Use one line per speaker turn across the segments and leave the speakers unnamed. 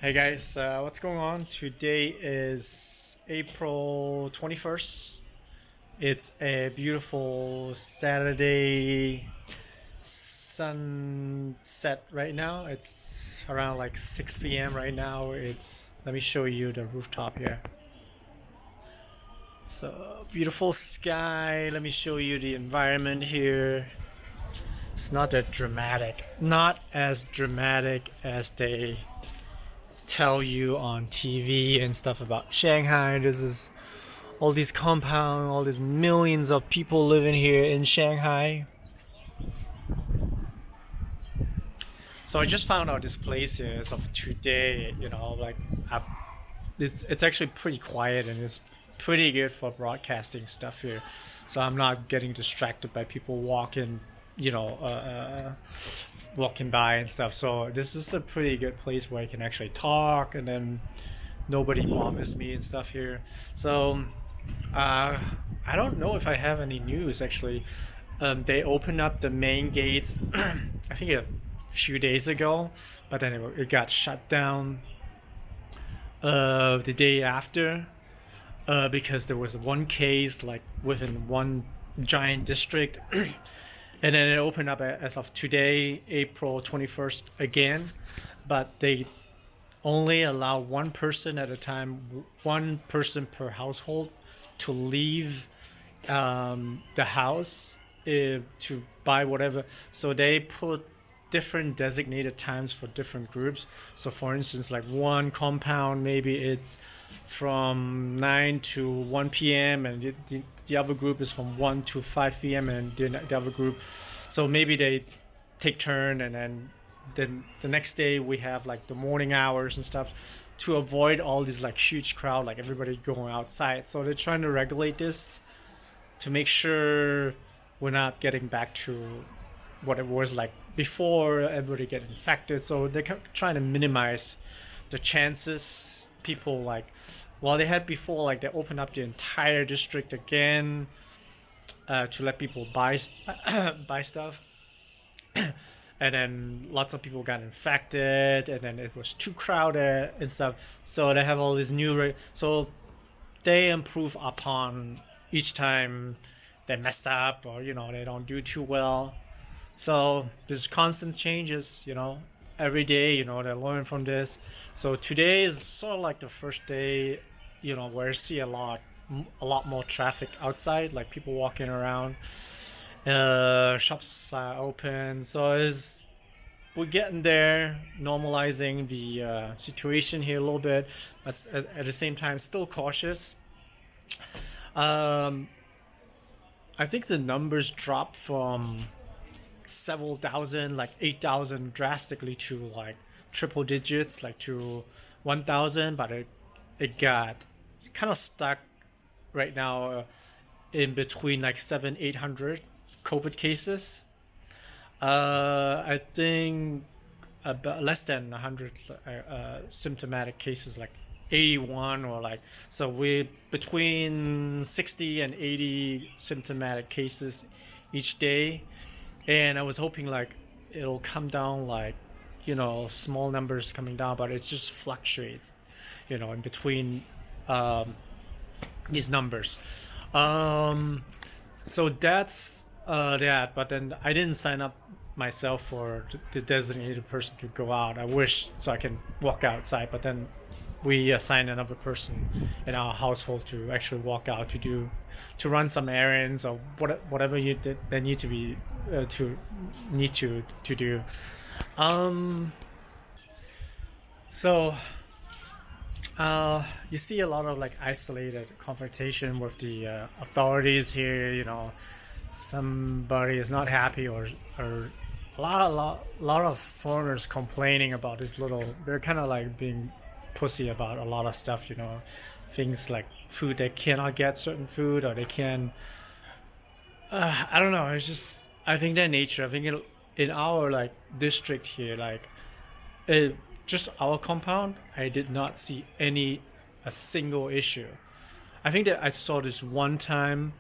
Hey guys, what's going on? Today is April 21st. It's a beautiful Saturday sunset right now. It's around like 6 p.m. right now. Let me show you the rooftop here. So, beautiful sky. Let me show you the environment here. It's not that dramatic. Not as dramatic as they tell you on TV and stuff about Shanghai. This is all these compound, all these millions of people living here in Shanghai. So I just found out this place here as of today. It's actually pretty quiet and it's pretty good for broadcasting stuff here. So I'm not getting distracted by people walking by and stuff. So this is a pretty good place where I can actually talk and then nobody bothers me and stuff here. So I don't know if I have any news actually. They opened up the main gates I think a few days ago, but then it got shut down the day after because there was one case like within one giant district. And then it opened up as of today, April 21st again, but they only allow one person at a time, one person per household to leave the house to buy whatever. So they put different designated times for different groups. So for instance, like one compound, maybe it's from 9 to 1 p.m. and the other group is from 1 to 5 p.m. and the other group. So maybe they take turn and then the next day we have like the morning hours and stuff to avoid all these like huge crowd, like everybody going outside. So they're trying to regulate this to make sure we're not getting back to what it was like before everybody get infected. So they're trying to minimize the chances people like they had before, like they opened up the entire district again to let people buy buy stuff, and then lots of people got infected, and then it was too crowded and stuff. So they have all these so they improve upon each time they mess up or they don't do too well. So there's constant changes, every day, they learn from this. So today is sort of like the first day, where I see a lot more traffic outside, like people walking around. Shops are open, so we're getting there, normalizing the situation here a little bit, but at the same time, still cautious. I think the numbers dropped from several thousand, like 8,000 drastically to like triple digits, like to 1,000, but it got kind of stuck right now in between like 800 COVID cases. I think about less than 100 symptomatic cases, like 81 or like, so we're between 60 and 80 symptomatic cases each day. And I was hoping like it'll come down, like small numbers coming down, but it just fluctuates in between these numbers. So that's that. But then I didn't sign up myself for the designated person to go out. I wish so I can walk outside, but then we assigned another person in our household to actually walk out to run some errands or whatever they need to be to do. So you see a lot of like isolated confrontation with the authorities here. Somebody is not happy or a lot of foreigners complaining about this little. They're kind of like being pussy about a lot of stuff. Things like food, they cannot get certain food, or they can I don't know, it's just, I think their nature. I think in our like district here, like just our compound, I did not see a single issue. I think that I saw this one time.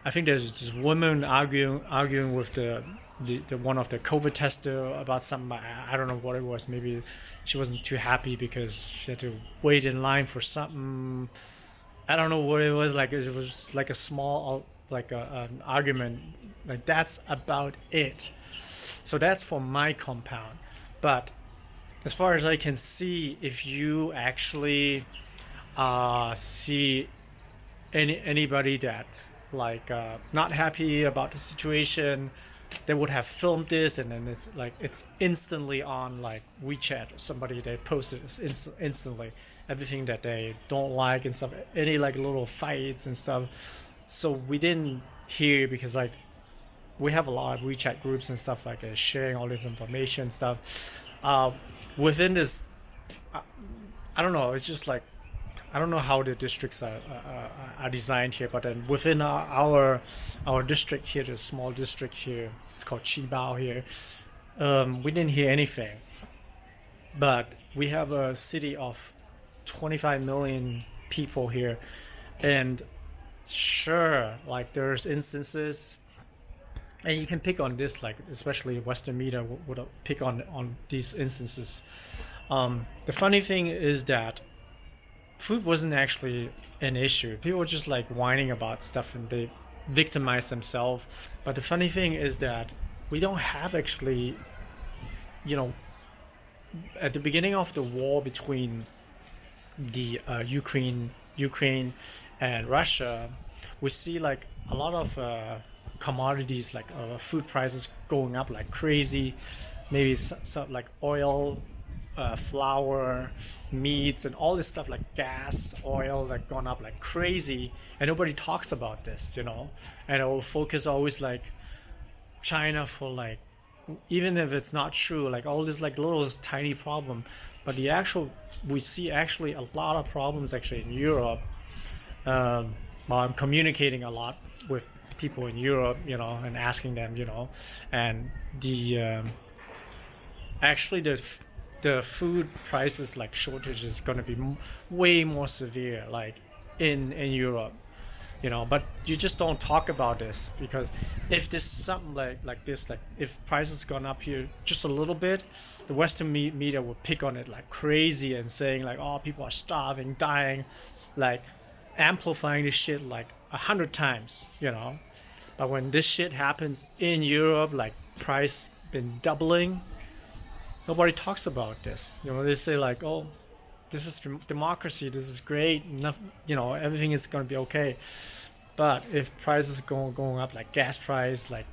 I think there's this woman arguing with the the one of the COVID tester about something. I don't know what it was. Maybe she wasn't too happy because she had to wait in line for something. I don't know what it was. Like it was like a small an argument. Like that's about it. So that's for my compound. But as far as I can see, if you actually see anybody that's like not happy about the situation, they would have filmed this, and then it's instantly on like WeChat or somebody, they post it instantly, everything that they don't like and stuff, any like little fights and stuff. So we didn't hear, because like we have a lot of WeChat groups and stuff like sharing all this information stuff. Within this, I don't know. It's just like I don't know how the districts are designed here, but then within our district here, the small district here, it's called Qibao here. We didn't hear anything, but we have a city of 25 million people here, and sure, like there's instances, and you can pick on this, like especially Western media would pick on these instances. The funny thing is that food wasn't actually an issue. People were just like whining about stuff and they victimize themselves. But the funny thing is that we don't have actually, at the beginning of the war between the Ukraine and Russia, we see like a lot of commodities like food prices going up like crazy. Maybe some like oil, flour, meats, and all this stuff like gas, oil, like gone up like crazy, and nobody talks about this, and it will focus always like China for like, even if it's not true, like all this like little tiny problem, but we see actually a lot of problems actually in Europe. While I'm communicating a lot with people in Europe, and asking them, and the actually the food prices like shortage is going to be way more severe like in Europe, but you just don't talk about this, because if this something like this, like if prices gone up here just a little bit, the Western media will pick on it like crazy and saying like, oh, people are starving, dying, like amplifying this shit like 100 times, but when this shit happens in Europe, like price been doubling, nobody talks about this. They say like, oh, this is democracy, this is great, everything is going to be okay. But if prices going up, like gas price, like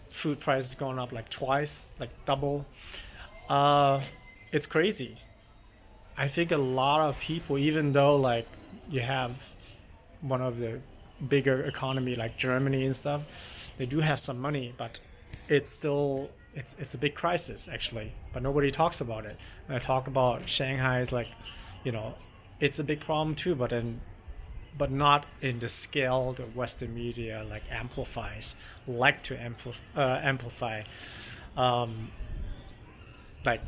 food prices going up like twice, like double, it's crazy. I think a lot of people, even though like you have one of the bigger economy like Germany and stuff, they do have some money, but it's still it's a big crisis actually, but nobody talks about it. And I talk about Shanghai is like, it's a big problem too, but not in the scale the Western media like amplifies, like to amplify. Like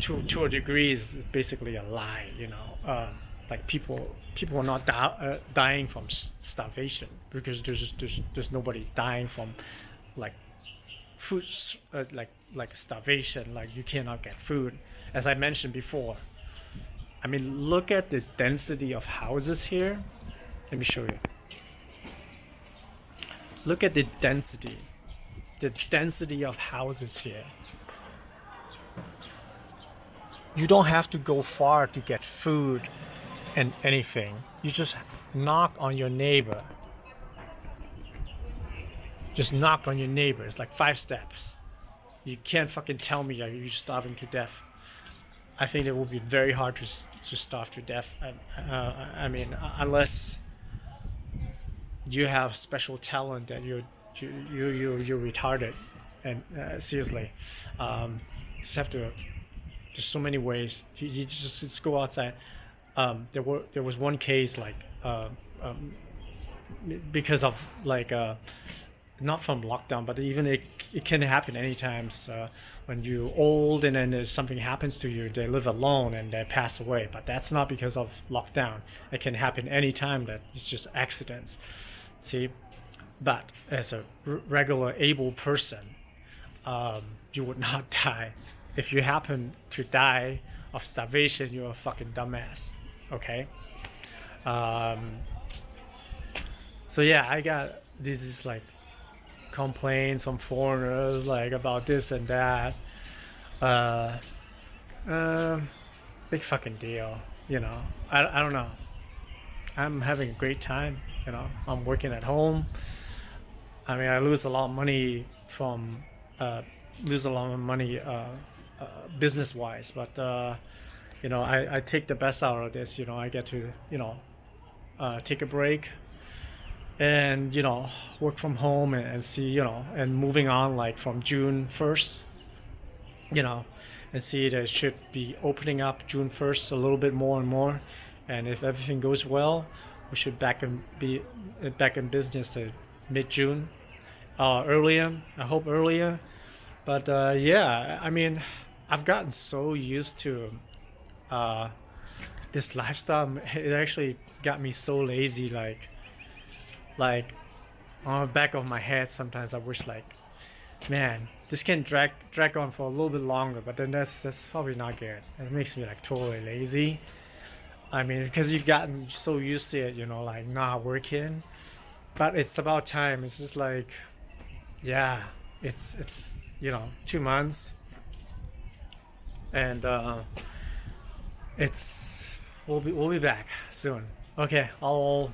to a degree is basically a lie, like people are not dying from starvation, because there's nobody dying from like food, like starvation, like you cannot get food. As I mentioned before, I mean, look at the density of houses here. Let me show you. Look at the density of houses here. You don't have to go far to get food and anything. You just knock on your neighbor. Just knock on your neighbor. It's like 5 steps. You can't fucking tell me you're starving to death. I think it will be very hard to starve to death. I mean, unless you have special talent that you're retarded, and seriously, just have to. There's so many ways. You just go outside. There was one case like because of like not from lockdown, but even it can happen anytime. When you're old and then something happens to you, they live alone and they pass away. But that's not because of lockdown. It can happen anytime. That it's just accidents. See, but as a regular able person, you would not die. If you happen to die of starvation, you're a fucking dumbass. Okay. Um, so yeah, I got this is like complaints from foreigners like about this and that. Uh, um, Big fucking deal. I don't know. I'm having a great time. I'm working at home. I mean, I lose a lot of money from lose a lot of money business wise, but I take the best out of this. I get to take a break and work from home and see and moving on like from June 1st, you know and see that it should be opening up June 1st a little bit more and more, and if everything goes well, we should be back in business at mid-June, earlier. I hope earlier, but yeah, I mean, I've gotten so used to uh, this lifestyle. It actually got me so lazy. Like on the back of my head, sometimes I wish like, man, this can drag on for a little bit longer. But then that's probably not good. It makes me like totally lazy. I mean, because you've gotten so used to it, like not working. But it's about time. It's just like, yeah, it's 2 months, and it's we'll be back soon. Okay, I'll